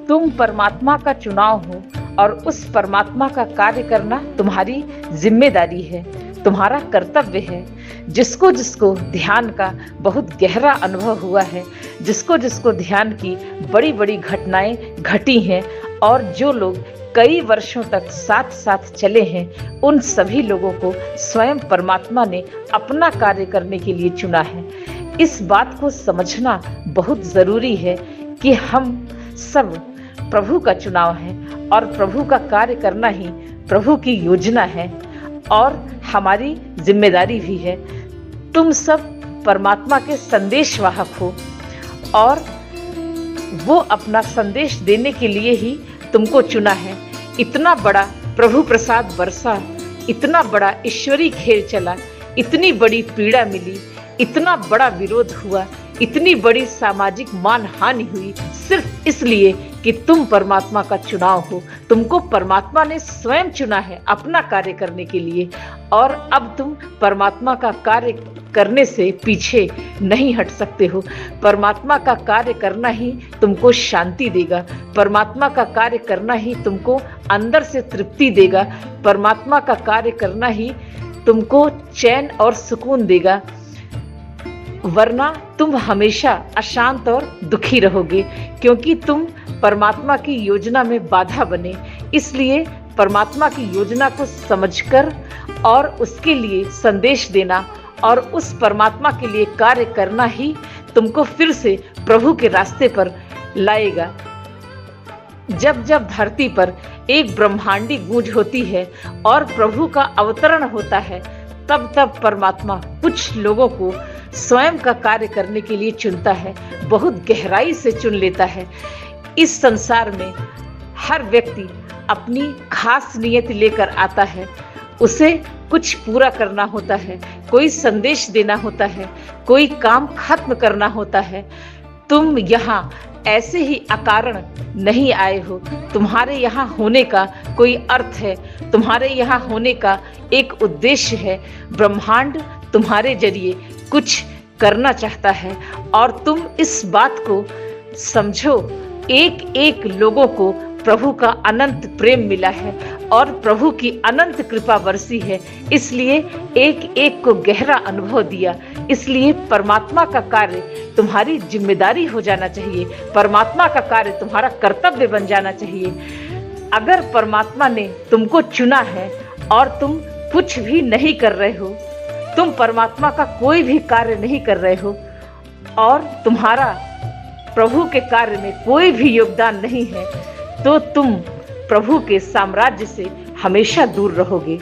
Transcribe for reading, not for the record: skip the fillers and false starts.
तुम परमात्मा का चुनाव हो और उस परमात्मा का कार्य करना तुम्हारी जिम्मेदारी है, तुम्हारा कर्तव्य है। जिसको जिसको ध्यान का बहुत गहरा अनुभव हुआ है, जिसको जिसको ध्यान की बड़ी बड़ी घटनाएं घटी हैं और जो लोग कई वर्षों तक साथ साथ चले हैं, उन सभी लोगों को स्वयं परमात्मा ने अपना कार्य करने के लिए चुना है। इस बात को समझना बहुत जरूरी है कि हम सब प्रभु का चुनाव है और प्रभु का कार्य करना ही प्रभु की योजना है और हमारी जिम्मेदारी भी है। तुम सब परमात्मा के संदेश वाहक हो और वो अपना संदेश देने के लिए ही तुमको चुना है। इतना बड़ा प्रभु प्रसाद बरसा, इतना बड़ा ईश्वरी खेल चला, इतनी बड़ी पीड़ा मिली, इतना बड़ा विरोध हुआ, इतनी बड़ी सामाजिक मानहानि हुई, सिर्फ इसलिए कि तुम परमात्मा का चुनाव हो। तुमको परमात्मा ने स्वयं चुना है अपना कार्य करने के लिए और अब तुम परमात्मा का कार्य करने से पीछे नहीं हट सकते हो। परमात्मा का कार्य करना ही तुमको शांति देगा, परमात्मा का कार्य करना ही तुमको अंदर से तृप्ति देगा, परमात्मा का कार्य करना ही तुमको चैन और सुकून देगा, वरना तुम हमेशा अशांत और दुखी रहोगे क्योंकि तुम परमात्मा की योजना में बाधा बने। इसलिए परमात्मा की योजना को समझकर और उसके लिए संदेश देना और उस परमात्मा के लिए कार्य करना ही तुमको फिर से प्रभु के रास्ते पर लाएगा। जब जब धरती पर एक ब्रह्मांडी गूंज होती है और प्रभु का अवतरण होता है, तब तब परमात्मा कुछ लोगों को स्वयं का कार्य करने के लिए चुनता है, बहुत गहराई से चुन लेता है। इस संसार में हर व्यक्ति अपनी खास नियत लेकर आता है, उसे कुछ पूरा करना होता है, कोई संदेश देना होता है, कोई काम खत्म करना होता है। तुम यहाँ ऐसे ही अकारण नहीं आए हो, तुम्हारे यहाँ होने का कोई अर्थ है, तुम्हारे यहाँ होने का एक उद्देश्य है। ब्रह्मांड तुम्हारे जरिए कुछ करना चाहता है और तुम इस बात को समझो। एक एक लोगों को प्रभु का अनंत प्रेम मिला है और प्रभु की अनंत कृपा बरसी है, इसलिए एक एक को गहरा अनुभव दिया। इसलिए परमात्मा का कार्य तुम्हारी जिम्मेदारी हो जाना चाहिए, परमात्मा का कार्य तुम्हारा कर्तव्य बन जाना चाहिए। अगर परमात्मा ने तुमको चुना है और तुम कुछ भी नहीं कर रहे हो, तुम परमात्मा का कोई भी कार्य नहीं कर रहे हो और तुम्हारा प्रभु के कार्य में कोई भी योगदान नहीं है, तो तुम प्रभु के साम्राज्य से हमेशा दूर रहोगे।